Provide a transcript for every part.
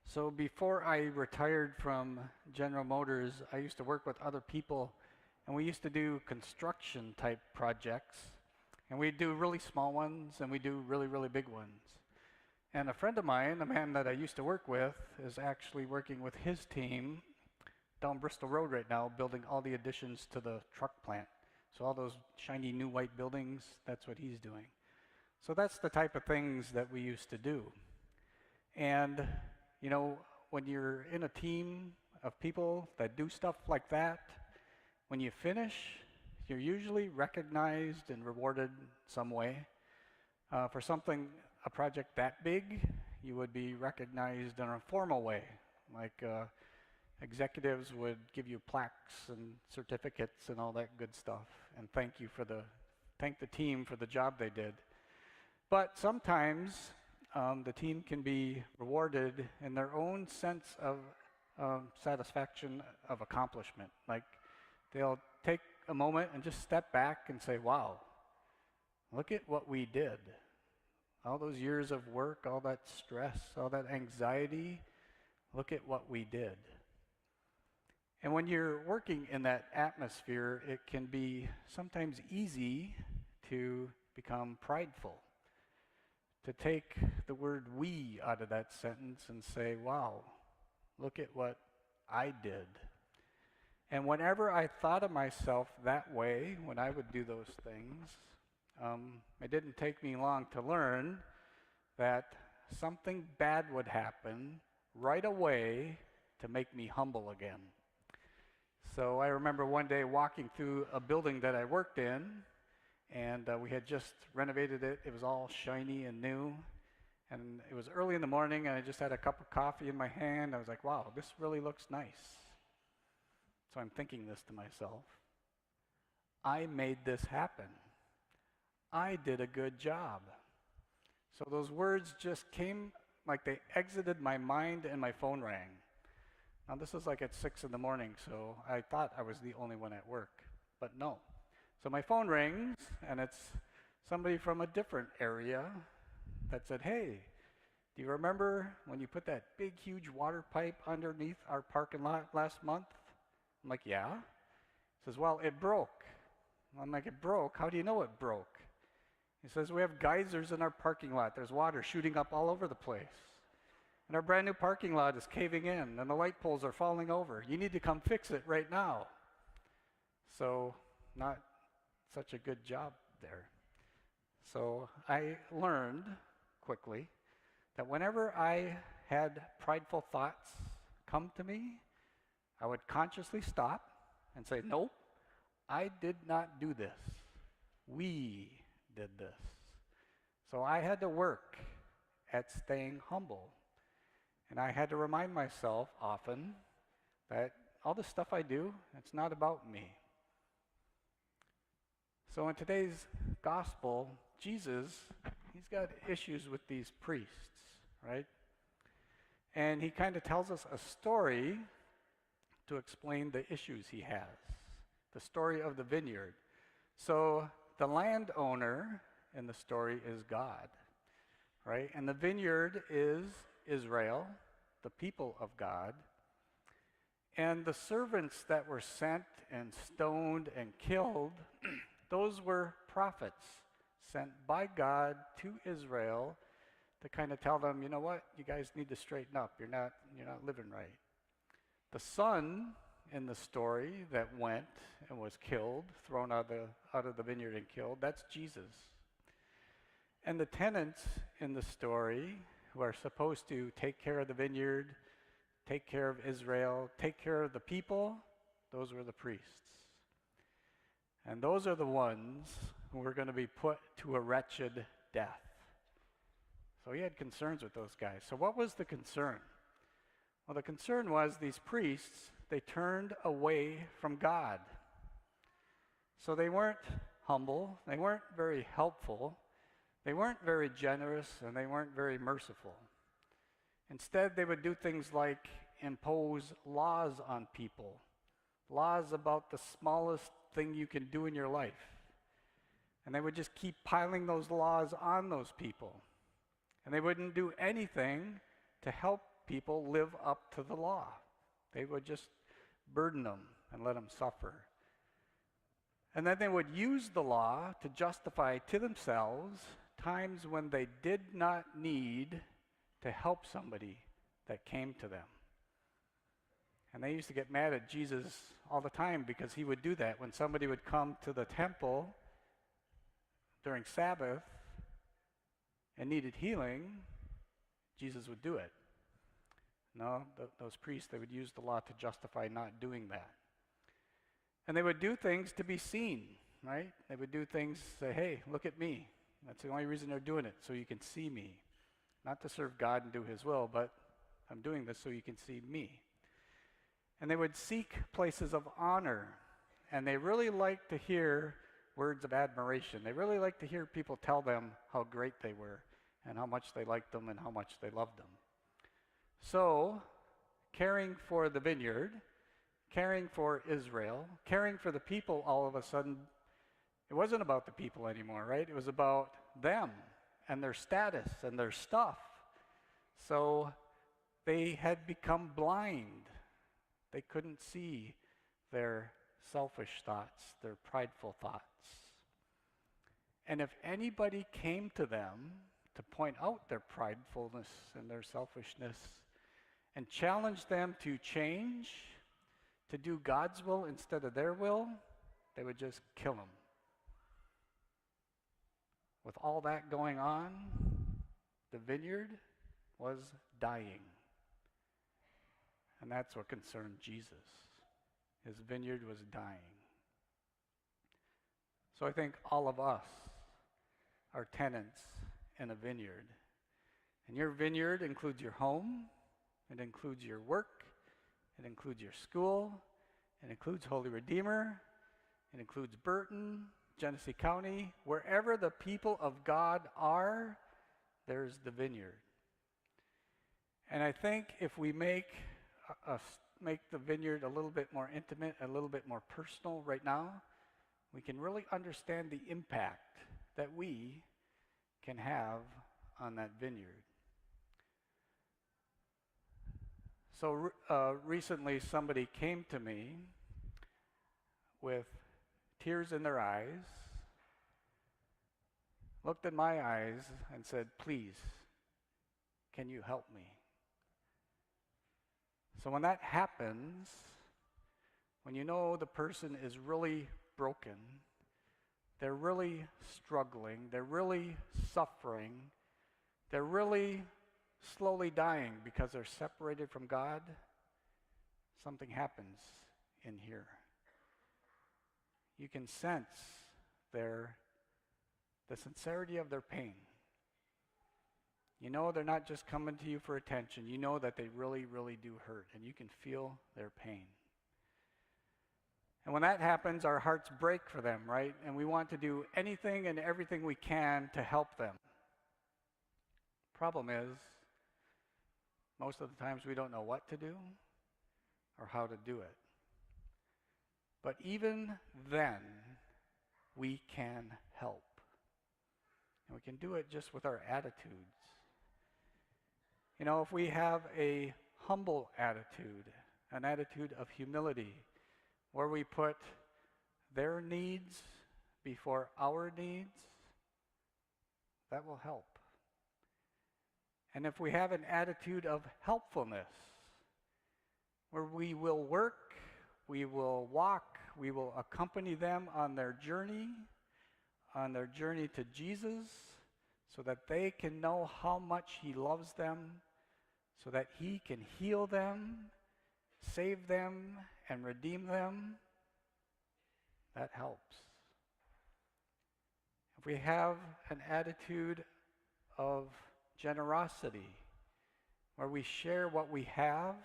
So before I retired from General Motors, I used to work with other people and we used to do construction type projects. And we do really small ones and we do really, really big ones. And a friend of mine, a man that I used to work with, is actually working with his team down Bristol Road right now, building all the additions to the truck plant. So all those shiny new white buildings, that's what he's doing. So that's the type of things that we used to do. And, you know, when you're in a team of people that do stuff like that, when you finish, you're usually recognized and rewarded some way. For something, a project that big, you would be recognized in a formal way, like executives would give you plaques and certificates and all that good stuff, and thank the team for the job they did. But sometimes the team can be rewarded in their own sense of satisfaction of accomplishment. Like they'll take a moment and just step back and say, wow, look at what we did. All those years of work, all that stress, all that anxiety, look at what we did. And when you're working in that atmosphere, it can be sometimes easy to become prideful, to take the word we out of that sentence and say, wow, look at what I did. And whenever I thought of myself that way, when I would do those things, it didn't take me long to learn that something bad would happen right away to make me humble again. So I remember one day walking through a building that I worked in, and we had just renovated it. It was all shiny and new, and it was early in the morning, and I just had a cup of coffee in my hand. I was like, wow, this really looks nice. So I'm thinking this to myself. I made this happen. I did a good job. So those words just came like they exited my mind and my phone rang. Now this was like at 6 in the morning, so I thought I was the only one at work, but no. So my phone rings, and it's somebody from a different area that said, hey, do you remember when you put that big, huge water pipe underneath our parking lot last month? I'm like, yeah. He says, well, it broke. I'm like, it broke? How do you know it broke? He says, we have geysers in our parking lot. There's water shooting up all over the place. And our brand new parking lot is caving in, and the light poles are falling over. You need to come fix it right now. So, not such a good job there. So I learned quickly that whenever I had prideful thoughts come to me, I would consciously stop and say, nope, I did not do this. We did this. So I had to work at staying humble. And I had to remind myself often that all the stuff I do, it's not about me. So in today's gospel, Jesus, he's got issues with these priests, right? And he kind of tells us a story to explain the issues he has. The story of the vineyard. So the landowner in the story is God, right? And the vineyard is Israel, the people of God. And the servants that were sent and stoned and killed, those were prophets sent by God to Israel to kind of tell them, you know what, you guys need to straighten up. You're not living right. The son in the story that went and was killed, thrown out of the vineyard and killed, that's Jesus. And the tenants in the story who are supposed to take care of the vineyard, take care of Israel, take care of the people, those were the priests. And those are the ones who were going to be put to a wretched death. So he had concerns with those guys. So what was the concern? Well, the concern was these priests, they turned away from God. So they weren't humble, they weren't very helpful, they weren't very generous, and they weren't very merciful. Instead, they would do things like impose laws on people, laws about the smallest thing you can do in your life. And they would just keep piling those laws on those people. And they wouldn't do anything to help people live up to the law. They would just burden them and let them suffer. And then they would use the law to justify to themselves times when they did not need to help somebody that came to them. And they used to get mad at Jesus all the time because he would do that. When somebody would come to the temple during Sabbath and needed healing, Jesus would do it. No, those priests, they would use the law to justify not doing that. And they would do things to be seen, right? They would do things, say, hey, look at me. That's the only reason they're doing it, so you can see me. Not to serve God and do his will, but I'm doing this so you can see me. And they would seek places of honor, and they really liked to hear words of admiration. They really liked to hear people tell them how great they were and how much they liked them and how much they loved them. So, caring for the vineyard, caring for Israel, caring for the people, all of a sudden, it wasn't about the people anymore, right? It was about them and their status and their stuff. So they had become blind. They couldn't see their selfish thoughts, their prideful thoughts. And if anybody came to them to point out their pridefulness and their selfishness and challenge them to change, to do God's will instead of their will, they would just kill them. With all that going on, the vineyard was dying. And that's what concerned Jesus. His vineyard was dying. So I think all of us are tenants in a vineyard. And your vineyard includes your home, it includes your work, it includes your school, it includes Holy Redeemer, it includes Burton, Genesee County. Wherever the people of God are, there's the vineyard. And I think if we make the vineyard a little bit more intimate, a little bit more personal right now, we can really understand the impact that we can have on that vineyard. So recently somebody came to me with tears in their eyes, looked in my eyes and said, please, can you help me? So when that happens, when you know the person is really broken, they're really struggling, they're really suffering, they're really slowly dying because they're separated from God, something happens in here. You can sense the sincerity of their pain. You know they're not just coming to you for attention. You know that they really, really do hurt, and you can feel their pain. And when that happens, our hearts break for them, right? And we want to do anything and everything we can to help them. Problem is, most of the times we don't know what to do or how to do it. But even then, we can help. And we can do it just with our attitudes. You know, if we have a humble attitude, an attitude of humility, where we put their needs before our needs, that will help. And if we have an attitude of helpfulness, where we will work, we will walk, we will accompany them on their journey to Jesus, so that they can know how much He loves them, so that He can heal them, save them, and redeem them, that helps. If we have an attitude of generosity, where we share what we have,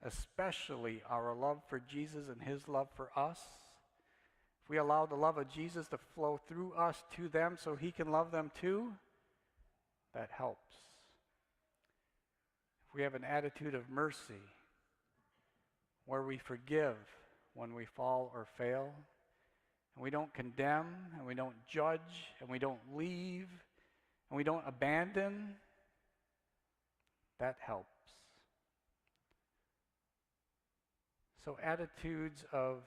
especially our love for Jesus and His love for us, if we allow the love of Jesus to flow through us to them so He can love them too, that helps. If we have an attitude of mercy, where we forgive when we fall or fail, and we don't condemn, and we don't judge, and we don't leave, and we don't abandon, That helps. So attitudes of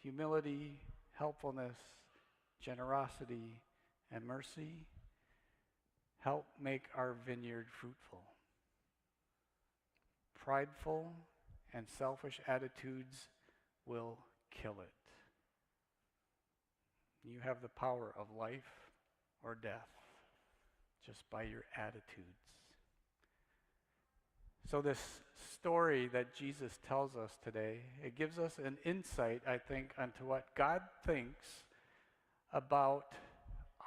humility, helpfulness, generosity, and mercy help make our vineyard fruitful. Prideful and selfish attitudes will kill it. You have the power of life or death just by your attitudes. So this story that Jesus tells us today, it gives us an insight, I think, onto what God thinks about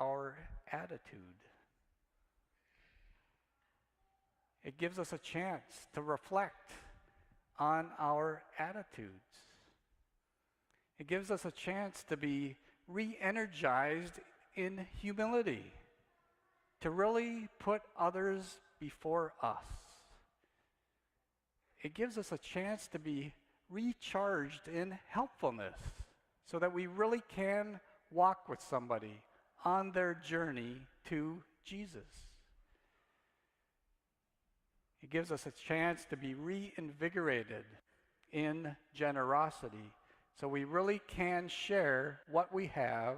our attitude. It gives us a chance to reflect on our attitudes. It gives us a chance to be re-energized in humility, to really put others before us. It gives us a chance to be recharged in helpfulness so that we really can walk with somebody on their journey to Jesus. It gives us a chance to be reinvigorated in generosity so we really can share what we have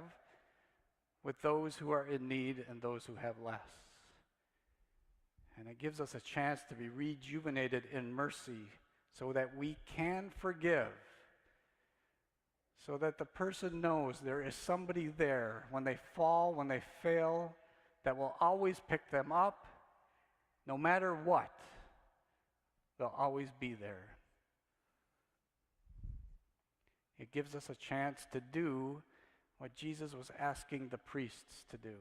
with those who are in need and those who have less. And it gives us a chance to be rejuvenated in mercy so that we can forgive, so that the person knows there is somebody there when they fall, when they fail, that will always pick them up, no matter what. They'll always be there. It gives us a chance to do what Jesus was asking the priests to do.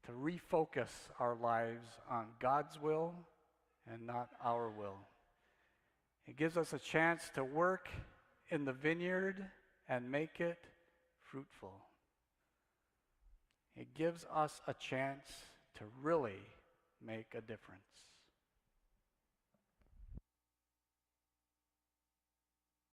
To refocus our lives on God's will and not our will. It gives us a chance to work in the vineyard and make it fruitful. It gives us a chance to really make a difference.